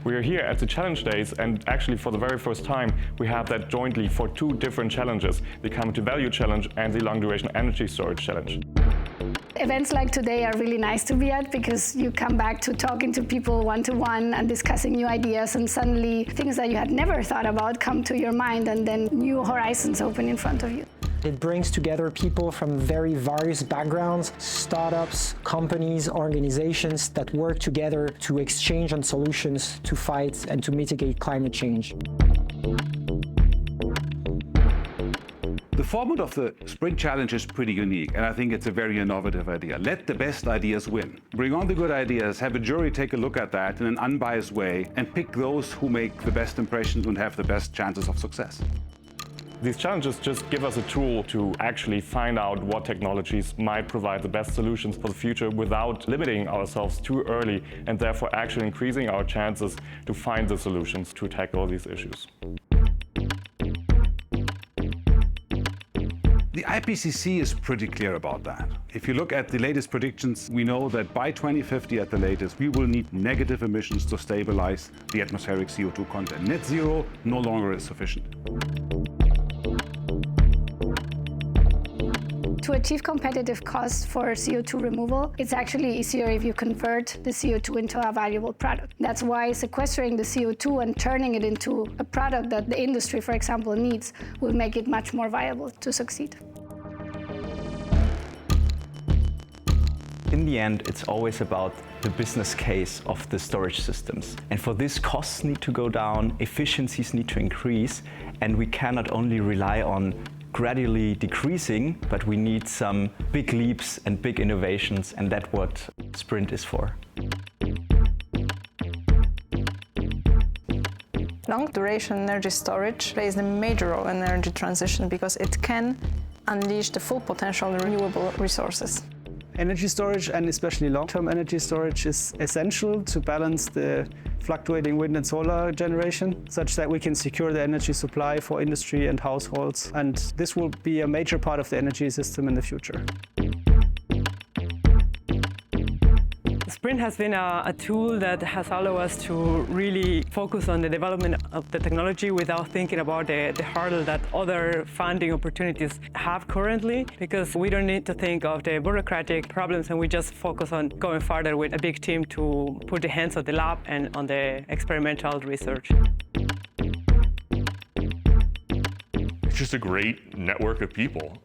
We are here at the Challenge Days, and actually for the very first time we have that jointly for two different challenges, the Come to Value Challenge and the Long Duration Energy Storage Challenge. Events like today are really nice to be at because you come back to talking to people one-to-one and discussing new ideas, and suddenly things that you had never thought about come to your mind, and then new horizons open in front of you. It brings together people from very various backgrounds, startups, companies, organizations that work together to exchange on solutions to fight and to mitigate climate change. The format of the SPRIND Challenge is pretty unique, and I think it's a very innovative idea. Let the best ideas win. Bring on the good ideas, have a jury take a look at that in an unbiased way, and pick those who make the best impressions and have the best chances of success. These challenges just give us a tool to actually find out what technologies might provide the best solutions for the future without limiting ourselves too early, and therefore actually increasing our chances to find the solutions to tackle these issues. The IPCC is pretty clear about that. If you look at the latest predictions, we know that by 2050 at the latest, we will need negative emissions to stabilize the atmospheric CO2 content. Net zero no longer is sufficient. To achieve competitive costs for CO2 removal, it's actually easier if you convert the CO2 into a valuable product. That's why sequestering the CO2 and turning it into a product that the industry, for example, needs will make it much more viable to succeed. In the end, it's always about the business case of the storage systems. And for this, costs need to go down, efficiencies need to increase, and we cannot only rely on gradually decreasing, but we need some big leaps and big innovations, and that's what SPRIND is for. Long-duration energy storage plays a major role in energy transition because it can unleash the full potential of renewable resources. Energy storage, and especially long-term energy storage, is essential to balance the fluctuating wind and solar generation, such that we can secure the energy supply for industry and households. And this will be a major part of the energy system in the future. SPRIND has been a tool that has allowed us to really focus on the development of the technology without thinking about the hurdle that other funding opportunities have currently, because we don't need to think of the bureaucratic problems, and we just focus on going further with a big team to put the hands on the lab and on the experimental research. It's just a great network of people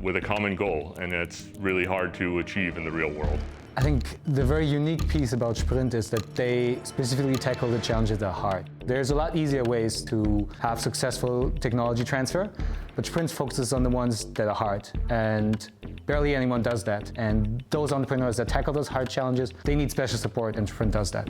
with a common goal, and it's really hard to achieve in the real world. I think the very unique piece about SPRIND is that they specifically tackle the challenges that are hard. There's a lot easier ways to have successful technology transfer, but SPRIND focuses on the ones that are hard, and barely anyone does that. And those entrepreneurs that tackle those hard challenges, they need special support, and SPRIND does that.